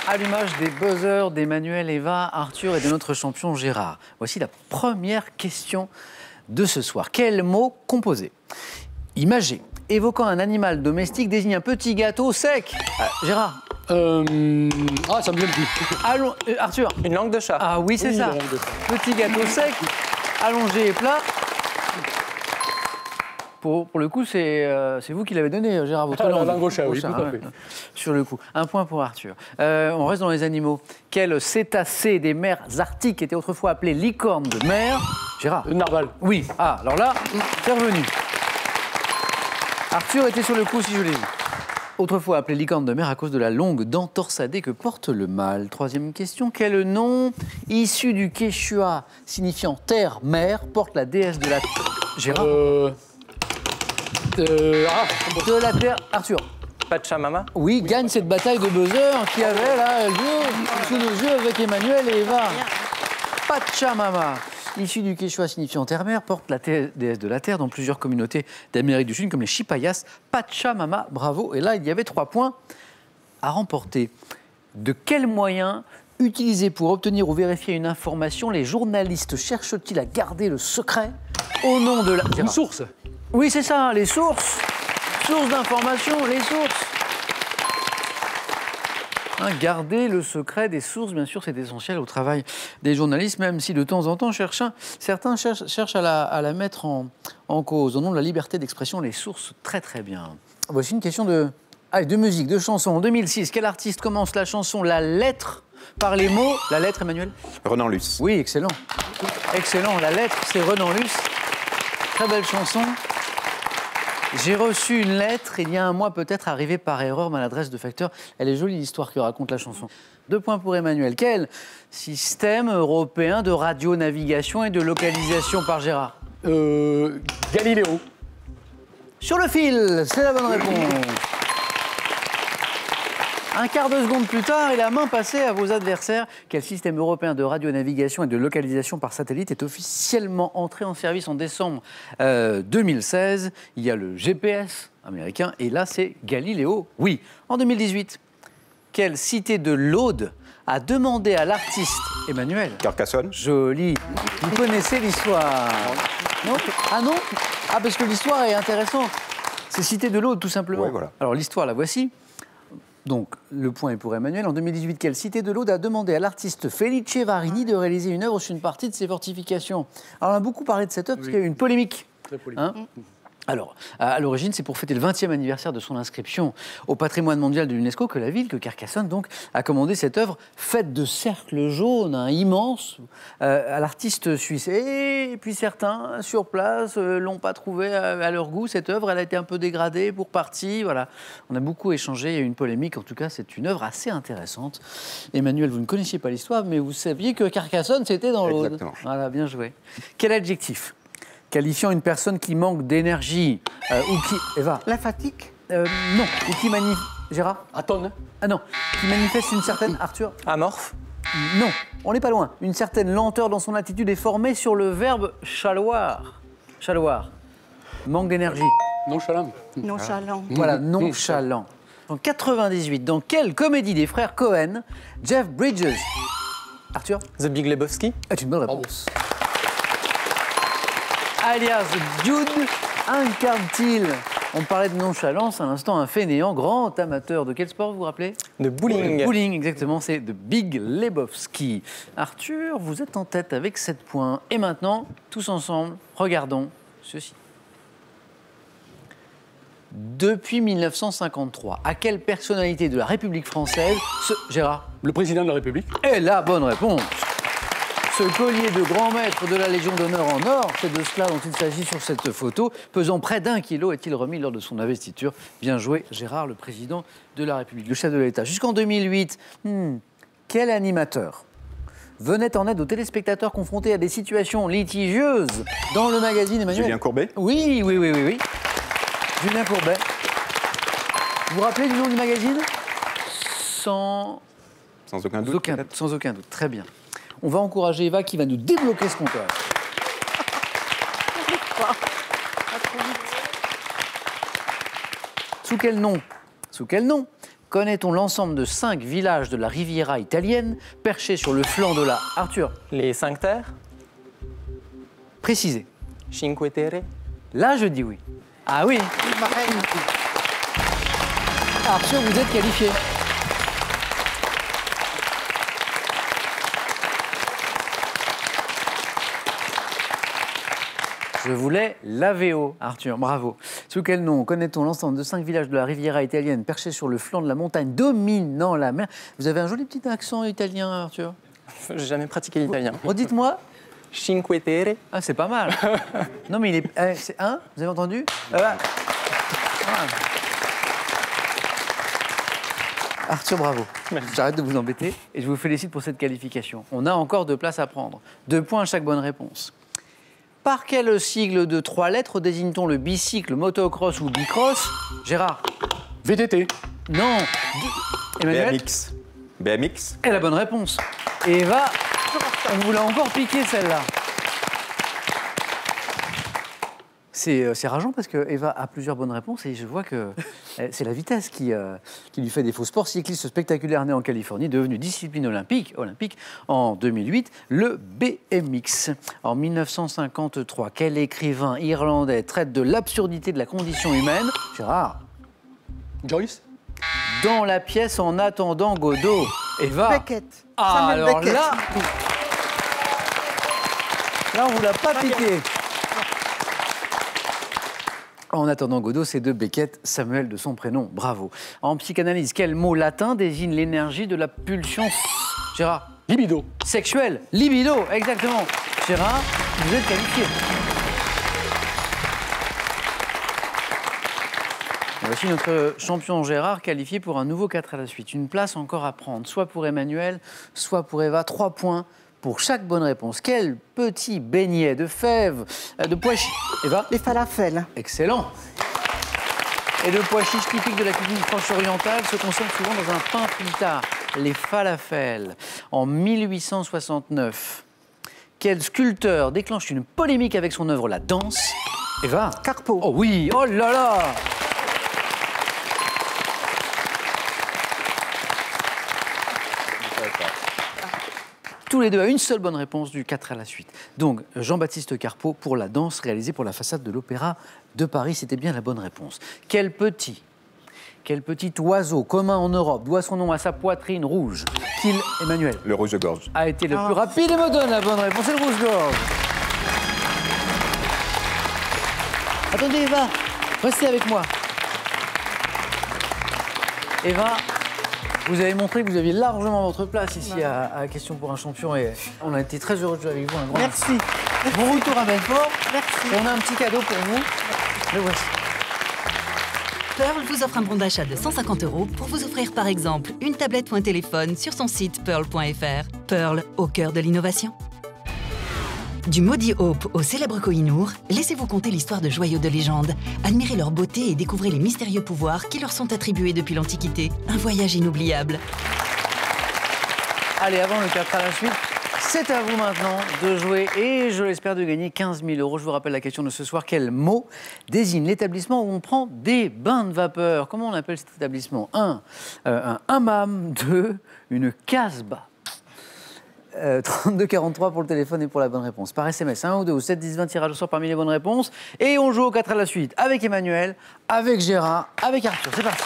À l'image des buzzers d'Emmanuel, Eva, Arthur et de notre champion Gérard. Voici la première question de ce soir. Quel mot composé, imagé, évoquant un animal domestique, désigne un petit gâteau sec? Gérard. Ah, ça me vient plus. Allons, Arthur. Une langue de chat. Ah oui, c'est ça. Petit gâteau sec, allongé et plat. Pour le coup, c'est vous qui l'avez donné, Gérard, votre langue. La langue au chat, oui, tout à fait. Sur le coup. Un point pour Arthur. On reste dans les animaux. Quel cétacé des mers arctiques était autrefois appelé licorne de mer? Gérard. Narval. Oui. Ah, alors là, c'est revenu. Arthur était sur le coup, si je l'ai dit. Autrefois appelé licorne de mer à cause de la longue dent torsadée que porte le mâle. Troisième question. Quel nom issu du quechua signifiant terre, mer, porte la déesse de la... Gérard. De la terre. Arthur. Pachamama. Oui, gagne cette bataille de buzzer qui avait là sous nos yeux avec Emmanuel et Eva. Pachamama, issu du quechua signifiant terre-mer, porte la déesse de la terre dans plusieurs communautés d'Amérique du Sud, comme les Chipayas. Pachamama, bravo. Et là, il y avait 3 points à remporter. De quels moyens utilisés pour obtenir ou vérifier une information, les journalistes cherchent-ils à garder le secret au nom de la... Une source. Oui, c'est ça, les sources. Sources d'information, les sources. Garder le secret des sources, bien sûr, c'est essentiel au travail des journalistes, même si de temps en temps, certains cherchent à la mettre en cause. Au nom de la liberté d'expression, les sources, très très bien. Voici une question de musique, de chanson. En 2006, quel artiste commence la chanson La Lettre par les mots? La Lettre, Emmanuel? Renan Luce. Oui, excellent. Excellent, La Lettre, c'est Renan Luce. Très belle chanson. J'ai reçu une lettre, il y a un mois peut-être, arrivée par erreur à l'adresse de facteur. Elle est jolie, l'histoire que raconte la chanson. 2 points pour Emmanuel. Quel système européen de radionavigation et de localisation par Gérard? Galiléo. Sur le fil, c'est la bonne réponse. Un quart de seconde plus tard, et la main passée à vos adversaires. Quel système européen de radionavigation et de localisation par satellite est officiellement entré en service en décembre 2016? Il y a le GPS américain, et là, c'est Galiléo. Oui. En 2018, quelle cité de l'Aude a demandé à l'artiste Emmanuel? Carcassonne. Joli. Vous connaissez l'histoire? Non? Ah non? Ah, parce que l'histoire est intéressante. C'est cité de l'Aude, tout simplement. Oui, voilà. Alors, l'histoire, la voici. Donc, le point est pour Emmanuel. En 2018, quelle cité de l'Aude a demandé à l'artiste Felice Varini de réaliser une œuvre sur une partie de ses fortifications? Alors, on a beaucoup parlé de cette œuvre parce qu'il y a eu une polémique. Très polémique. Alors, à l'origine, c'est pour fêter le 20e anniversaire de son inscription au patrimoine mondial de l'UNESCO que la ville, que Carcassonne, donc, a commandé cette œuvre faite de cercles jaunes, immenses, à l'artiste suisse. Et puis certains, sur place, l'ont pas trouvée à leur goût, cette œuvre. Elle a été un peu dégradée pour partie. Voilà. On a beaucoup échangé, il y a eu une polémique. En tout cas, c'est une œuvre assez intéressante. Emmanuel, vous ne connaissiez pas l'histoire, mais vous saviez que Carcassone, c'était dans l'Aude. Exactement. Voilà, bien joué. Quel adjectif qualifiant une personne qui manque d'énergie ou qui... Eva? La fatigue? Non. Ou qui manifeste... Gérard? Atone. Ah non. Qui manifeste une certaine... Arthur? Amorphe. Non. On n'est pas loin. Une certaine lenteur dans son attitude est formée sur le verbe chaloir. Chaloir. Manque d'énergie. Nonchalant. Nonchalant. Voilà, nonchalant. En 98, dans quelle comédie des frères Cohen, Jeff Bridges... Arthur? The Big Lebowski. C'est une bonne réponse. Alias Jude, incarne-t-il? On parlait de nonchalance, à l'instant, un fainéant, grand amateur de quel sport, vous vous rappelez? De bowling. Bowling, exactement, c'est The Big Lebowski. Arthur, vous êtes en tête avec 7 points. Et maintenant, tous ensemble, regardons ceci. Depuis 1953, à quelle personnalité de la République française Gérard? Le président de la République. Et la bonne réponse. Ce collier de grand maître de la Légion d'honneur en or, c'est de cela dont il s'agit sur cette photo, pesant près d'1 kilo, est-il remis lors de son investiture. Bien joué, Gérard, le président de la République, le chef de l'État. Jusqu'en 2008, quel animateur venait en aide aux téléspectateurs confrontés à des situations litigieuses dans le magazine Emmanuel? Julien Courbet. Oui. Julien Courbet. Vous vous rappelez du nom du magazine? Sans aucun doute. Sans aucun doute, très bien. On va encourager Eva qui va nous débloquer ce compteur. Sous quel nom connaît-on l'ensemble de 5 villages de la Riviera italienne perchés sur le flanc de la... Arthur, Les 5 terres. précisez. Cinque Terre. Là, je dis oui. Ah oui, Arthur, vous êtes qualifié. Je voulais l'AVO, Arthur, bravo. Sous quel nom connaît-on l'ensemble de 5 villages de la Riviera italienne perchés sur le flanc de la montagne dominant la mer? Vous avez un joli petit accent italien, Arthur. J'ai jamais pratiqué l'italien. Redites-moi. Cinque Terre. Ah, c'est pas mal. Non, mais il est... c'est un, vous avez entendu? Ah. Arthur, bravo. J'arrête de vous embêter et je vous félicite pour cette qualification. On a encore 2 places à prendre. 2 points à chaque bonne réponse. Par quel sigle de 3 lettres désigne-t-on le bicycle, motocross ou bicross? Gérard? VTT. Non. Emmanuel? BMX. BMX. Et la bonne réponse. Et Eva, on vous l'a encore piqué celle-là. C'est rageant parce que Eva a plusieurs bonnes réponses et je vois que c'est la vitesse qui lui fait défaut. Sport cycliste spectaculaire né en Californie, devenu discipline olympique en 2008, le BMX. En 1953, quel écrivain irlandais traite de l'absurdité de la condition humaine? Gérard? Joyce. Dans la pièce en attendant Godot. Eva? Beckett. Ah, Samuel alors Beckett. là, on vous l'a pas piqué. En attendant Godot, c'est de Beckett, Samuel de son prénom. Bravo. En psychanalyse, quel mot latin désigne l'énergie de la pulsion? Gérard? Libido. Sexuelle. Libido, exactement. Gérard, vous êtes qualifié. Voici notre champion Gérard qualifié pour un nouveau 4 à la suite. Une place encore à prendre, soit pour Emmanuel, soit pour Eva. 3 points pour chaque bonne réponse. Quel petit beignet de fèves, de pois chiches. Eva? Les falafels. Excellent. Et le pois chiche typique de la cuisine franche-orientale se consomme souvent dans un pain pita, les falafels. En 1869, quel sculpteur déclenche une polémique avec son œuvre La Danse? Eva? Carpeau. Oh oui, oh là là! Tous les deux à une seule bonne réponse du 4 à la suite. Donc, Jean-Baptiste Carpeau pour La Danse réalisée pour la façade de l'Opéra de Paris. C'était bien la bonne réponse. Quel petit oiseau commun en Europe doit son nom à sa poitrine rouge qu'il, Emmanuel, Le rouge-gorge. a été le plus rapide et me donne la bonne réponse. C'est le rouge-gorge. Attendez, Eva, restez avec moi. Eva, vous avez montré que vous aviez largement votre place ici à Question pour un champion et on a été très heureux de jouer avec vous. Un grand Merci. Bon retour à Belfort. Merci. Et on a un petit cadeau pour vous. Le voici. Pearl vous offre un bon d'achat de 150 € pour vous offrir par exemple une tablette ou un téléphone sur son site pearl.fr. Pearl, au cœur de l'innovation. Du Maudit Hope au célèbre Koh-i-Noor, laissez-vous conter l'histoire de joyaux de légende. Admirez leur beauté et découvrez les mystérieux pouvoirs qui leur sont attribués depuis l'Antiquité. Un voyage inoubliable. Allez, avant le 4 à la suite, c'est à vous maintenant de jouer et je l'espère de gagner 15 000 €. Je vous rappelle la question de ce soir. Quel mot désigne l'établissement où on prend des bains de vapeur? Comment on appelle cet établissement? 1. Un hammam. 2. Une casbah. 32-43 pour le téléphone et pour la bonne réponse. Par SMS, 1 ou 2 ou 7, 10, 20 tirages au sort parmi les bonnes réponses. Et on joue au 4 à la suite avec Emmanuel, avec Gérard, avec Arthur. C'est parti.